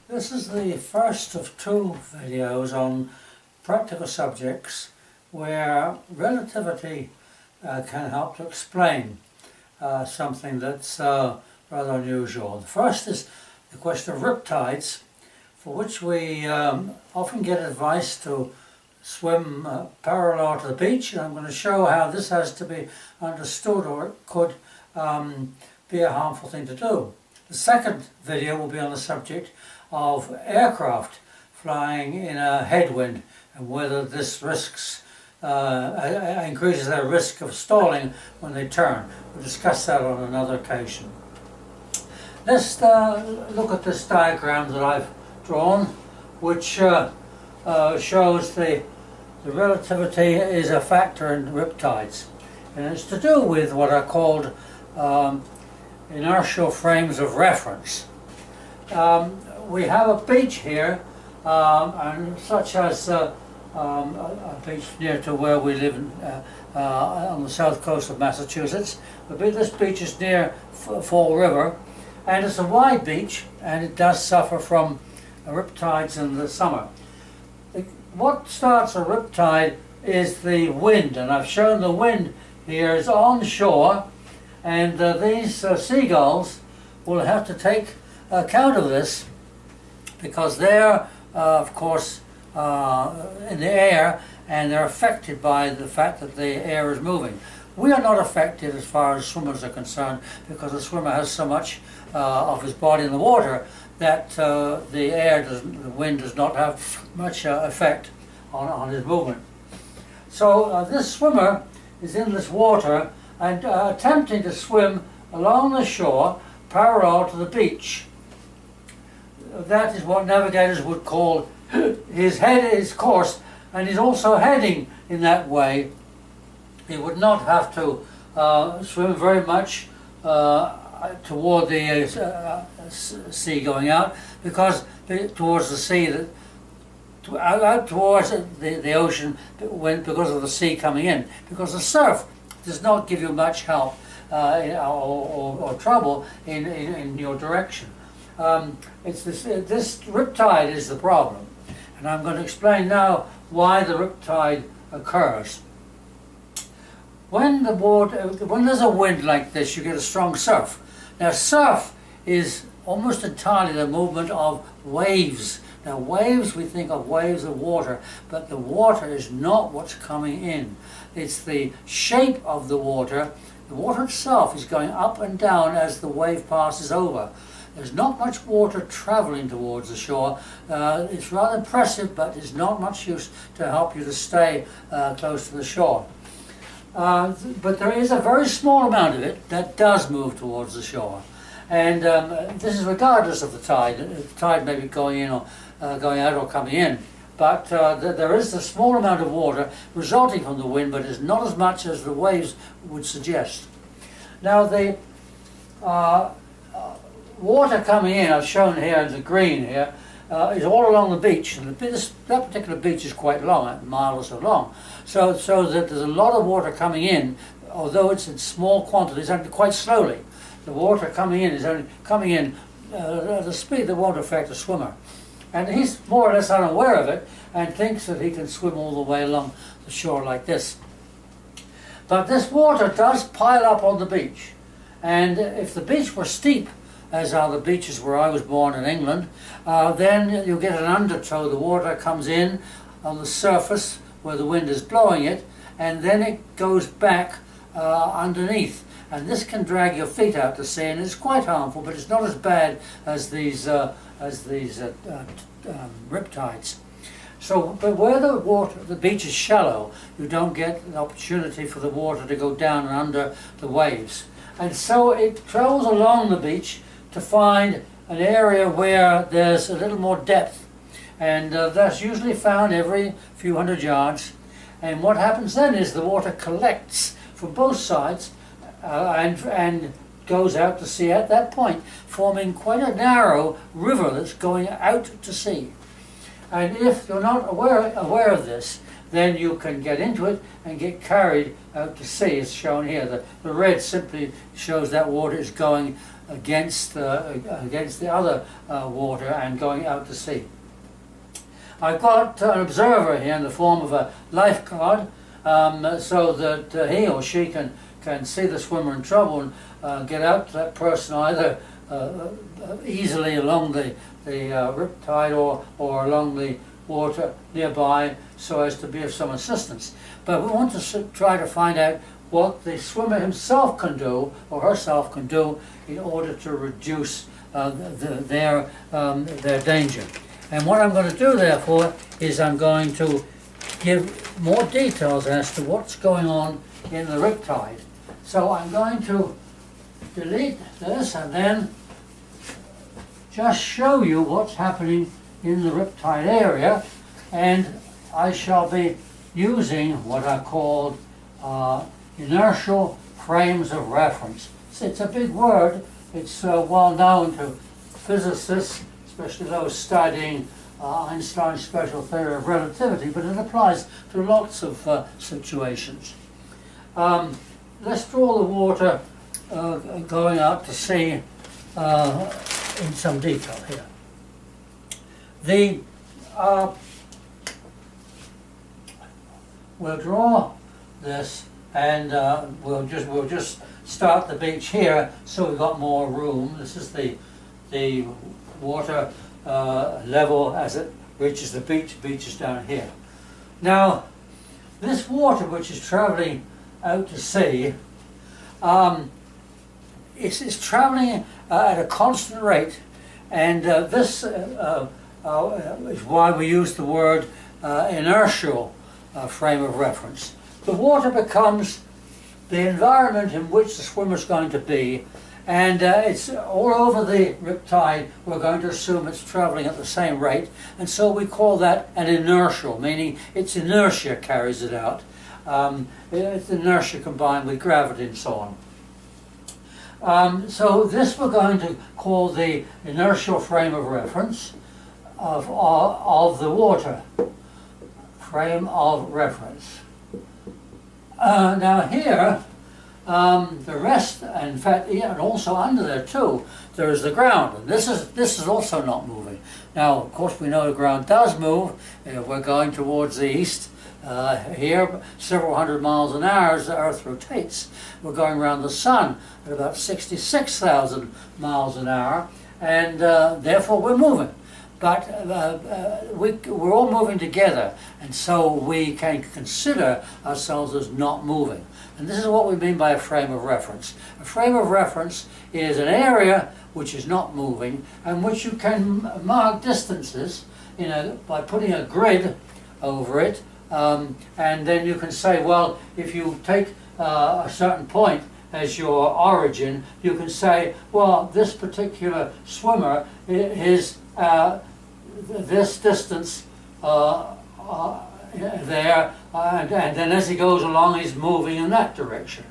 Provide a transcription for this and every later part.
This is the first of two videos on practical subjects where relativity can help to explain something that's rather unusual. The first is the question of riptides, for which we often get advice to swim parallel to the beach, and I'm going to show how this has to be understood, or it could be a harmful thing to do. The second video will be on the subject of aircraft flying in a headwind and whether this increases their risk of stalling when they turn. We'll discuss that on another occasion. Let's look at this diagram that I've drawn, which shows the relativity is a factor in riptides, and it's to do with what are called inertial frames of reference. We have a beach here, and such as a beach near to where we live on the south coast of Massachusetts. This beach is near Fall River, and it's a wide beach, and it does suffer from riptides in the summer. What starts a riptide is the wind, and I've shown the wind here is onshore, and these seagulls will have to take account of this because they're of course in the air, and they're affected by the fact that the air is moving. We are not affected as far as swimmers are concerned, because the swimmer has so much of his body in the water that the wind does not have much effect on his movement. So this swimmer is in this water and attempting to swim along the shore parallel to the beach. That is what navigators would call his course, and he's also heading in that way. He would not have to swim very much toward the sea going out, because towards the sea, out towards the ocean, because of the sea coming in, because the surf does not give you much help or trouble in your direction. This riptide is the problem, and I'm going to explain now why the riptide occurs. When there's a wind like this, you get a strong surf. Now, surf is almost entirely the movement of waves. Now, waves, we think of waves of water, but the water is not what's coming in. It's the shape of the water. The water itself is going up and down as the wave passes over. There's not much water traveling towards the shore. It's rather impressive, but it's not much use to help you to stay close to the shore. But there is a very small amount of it that does move towards the shore. And this is regardless of the tide. The tide may be going in or going out or coming in. But there is a small amount of water resulting from the wind, but it's not as much as the waves would suggest. Now, the water coming in, I've shown here in the green here, is all along the beach, and that particular beach is quite long, a mile or so long, so that there's a lot of water coming in, although it's in small quantities and quite slowly. The water coming in is only coming in at a speed that won't affect a swimmer, and he's more or less unaware of it and thinks that he can swim all the way along the shore like this. But this water does pile up on the beach, and if the beach were steep, as are the beaches where I was born in England, then you get an undertow. The water comes in on the surface where the wind is blowing it, and then it goes back underneath. And this can drag your feet out to sea, and it's quite harmful, but it's not as bad as these riptides. So, but where the beach is shallow, you don't get an opportunity for the water to go down and under the waves. And so it travels along the beach to find an area where there's a little more depth, and that's usually found every few hundred yards. And what happens then is the water collects from both sides and goes out to sea at that point, forming quite a narrow river that's going out to sea. And if you're not aware of this, then you can get into it and get carried out to sea, as shown here. The red simply shows that water is going against the other water and going out to sea. I've got an observer here in the form of a lifeguard, so that he or she can see the swimmer in trouble and get out to that person either easily along the riptide or along the water nearby, so as to be of some assistance. But we want to try to find out what the swimmer himself can do or herself can do in order to reduce their danger. And what I'm going to do, therefore, is I'm going to give more details as to what's going on in the riptide. So I'm going to delete this and then just show you what's happening in the riptide area, and I shall be using what are called inertial frames of reference. It's a big word. It's well known to physicists, especially those studying Einstein's special theory of relativity, but it applies to lots of situations. Let's draw the water going out to sea in some detail here. We'll draw this, and we'll just start the beach here, so we've got more room. This is the water level as it reaches the beach. The beach is down here. Now, this water which is traveling out to sea, it's traveling at a constant rate, and this is why we use the word inertial frame of reference. The water becomes the environment in which the swimmer is going to be, and it's all over the riptide. We're going to assume it's traveling at the same rate, and so we call that an inertial, meaning its inertia carries it out. It's inertia combined with gravity and so on. So this we're going to call the inertial frame of reference of the water. Frame of reference. Now here, the rest, in fact, and also under there too, there is the ground, and this is also not moving. Now, of course, we know the ground does move. We're going towards the east. Here, several hundred miles an hour as the Earth rotates. We're going around the Sun at about 66,000 miles an hour, and therefore we're moving. But we're all moving together, and so we can consider ourselves as not moving. And this is what we mean by a frame of reference. A frame of reference is an area which is not moving, and which you can mark distances by putting a grid over it. And then you can say, well, if you take a certain point as your origin, you can say, well, this particular swimmer is this distance there, and then as he goes along, he's moving in that direction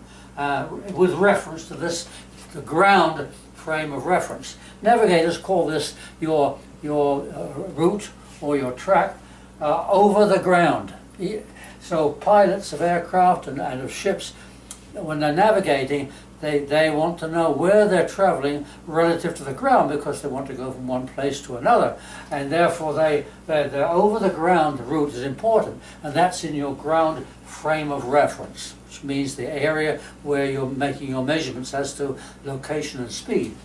with reference to the ground frame of reference. Navigators call this your route or your track over the ground. So pilots of aircraft and of ships, when they're navigating, they want to know where they're traveling relative to the ground, because they want to go from one place to another, and therefore they're over the ground route is important, and that's in your ground frame of reference, which means the area where you're making your measurements as to location and speed.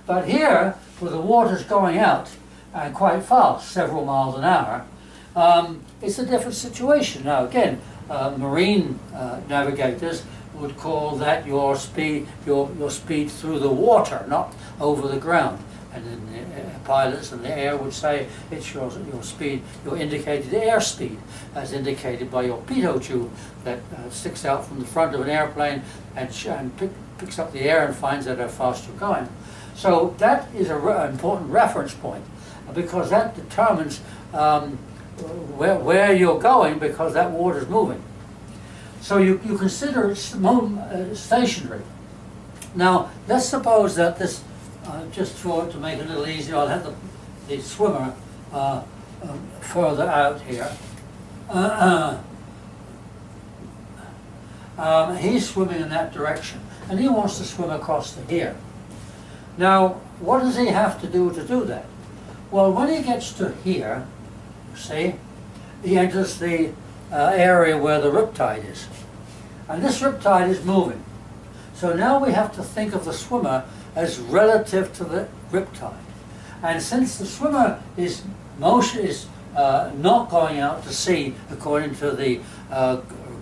But here, where the water's going out and quite fast, several miles an hour, it's a different situation. Now again, marine navigators would call that your speed through the water, not over the ground. And then the pilots in the air would say it's your speed, your indicated airspeed, as indicated by your pitot tube that sticks out from the front of an airplane and picks up the air and finds out how fast you're going. So that is an important reference point, because that determines where you're going, because that water is moving. So you consider it stationary. Now, let's suppose that this, just to make it a little easier, I'll have the swimmer further out here. He's swimming in that direction, and he wants to swim across to here. Now, what does he have to do that? Well, when he gets to here, see, he enters the area where the riptide is. And this riptide is moving. So now we have to think of the swimmer as relative to the riptide. And since the swimmer is not going out to sea according to the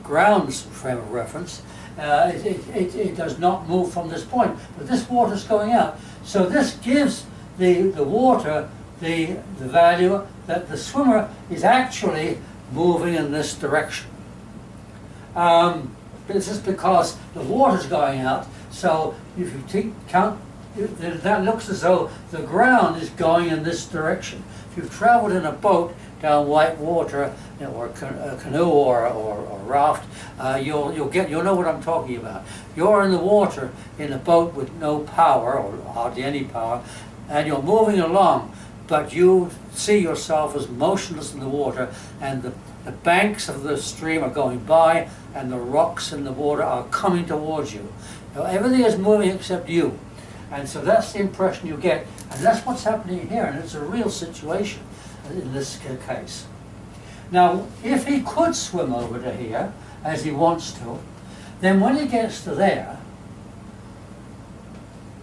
ground's frame of reference, it does not move from this point, but this water is going out. So this gives the water the value that the swimmer is actually moving in this direction. This is because the water is going out, so if you count, that looks as though the ground is going in this direction. If you've traveled in a boat down white water, or a canoe or a raft, you'll know what I'm talking about. You're in the water in a boat with no power, or hardly any power, and you're moving along, but you see yourself as motionless in the water, and the banks of the stream are going by, and the rocks in the water are coming towards you. Now, everything is moving except you. And so that's the impression you get. And that's what's happening here, and it's a real situation in this case. Now, if he could swim over to here, as he wants to, then when he gets to there,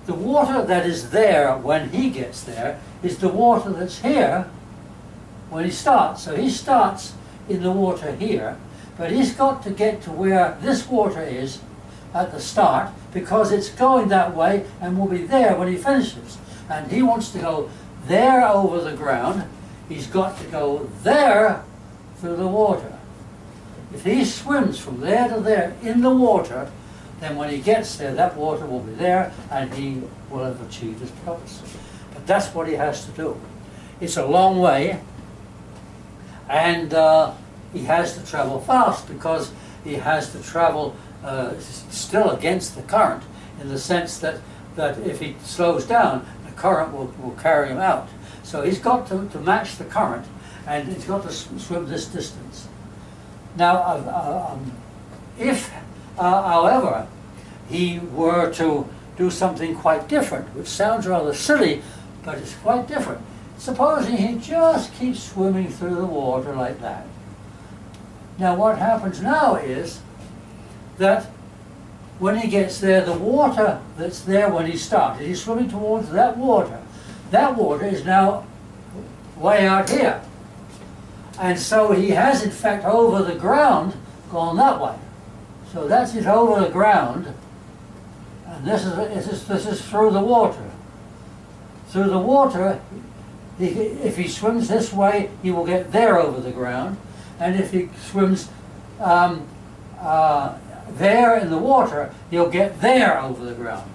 the water that is there when he gets there is the water that's here when he starts. So he starts in the water here, but he's got to get to where this water is at the start, because it's going that way and will be there when he finishes. And he wants to go there over the ground. He's got to go there through the water. If he swims from there to there in the water, then when he gets there, that water will be there and he will have achieved his purpose. But that's what he has to do. It's a long way, and he has to travel fast, because he has to travel still against the current, in the sense that if he slows down, the current will carry him out. So he's got to match the current, and he's got to swim this distance. Now, if, however, he were to do something quite different, which sounds rather silly, but it's quite different. Supposing he just keeps swimming through the water like that. Now, what happens now is that when he gets there, the water that's there when he started, he's swimming towards that water. That water is now way out here. And so he has, in fact, over the ground, gone that way. So that's it over the ground, and this is through the water. Through the water, if he swims this way, he will get there over the ground, and if he swims there in the water, he'll get there over the ground.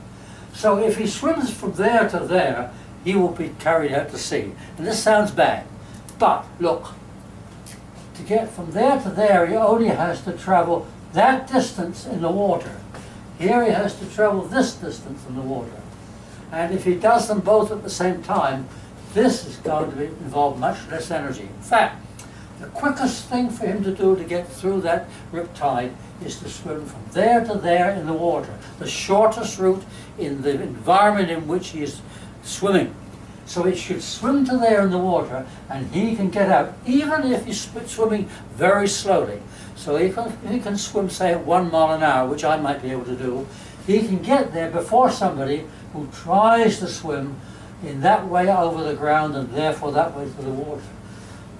So if he swims from there to there, he will be carried out to sea. And this sounds bad, but look, to get from there to there, he only has to travel that distance in the water. Here he has to travel this distance in the water. And if he does them both at the same time, this is going to involve much less energy. In fact, the quickest thing for him to do to get through that riptide is to swim from there to there in the water. The shortest route in the environment in which he is swimming. So he should swim to there in the water, and he can get out, even if he's swimming very slowly. So if he can swim, say, at 1 mile an hour, which I might be able to do, he can get there before somebody who tries to swim in that way over the ground, and therefore that way to the water.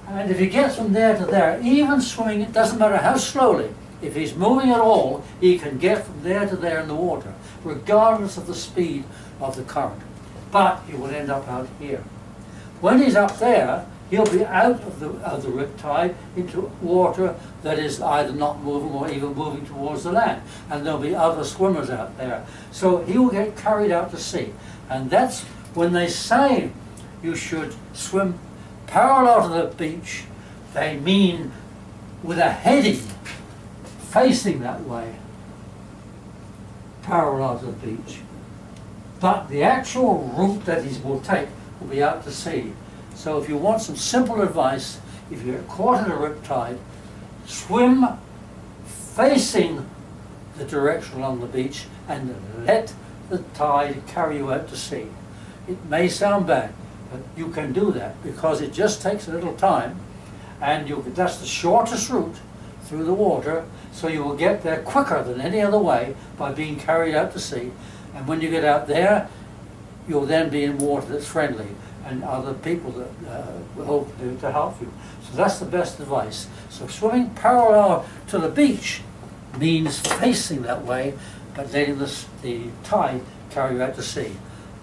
And if he gets from there to there, even swimming, it doesn't matter how slowly, if he's moving at all, he can get from there to there in the water, regardless of the speed of the current. But he will end up out here. When he's up there, he'll be out of the riptide into water that is either not moving or even moving towards the land. And there'll be other swimmers out there. So he will get carried out to sea. And that's when they say you should swim parallel to the beach, they mean with a heading facing that way, parallel to the beach. But the actual route that he will take will be out to sea. So if you want some simple advice, if you're caught in a riptide, swim facing the direction along the beach and let the tide carry you out to sea. It may sound bad, but you can do that because it just takes a little time, and that's the shortest route through the water, so you will get there quicker than any other way by being carried out to sea. And when you get out there, you'll then be in water that's friendly and other people that will hope to help you. So that's the best advice. So swimming parallel to the beach means facing that way, but letting the tide carry you out to sea.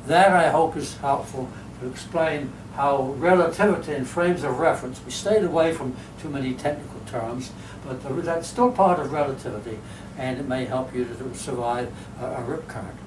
That, I hope, is helpful to explain how relativity and frames of reference, we stayed away from too many technical terms, but that's still part of relativity, and it may help you to survive a rip current.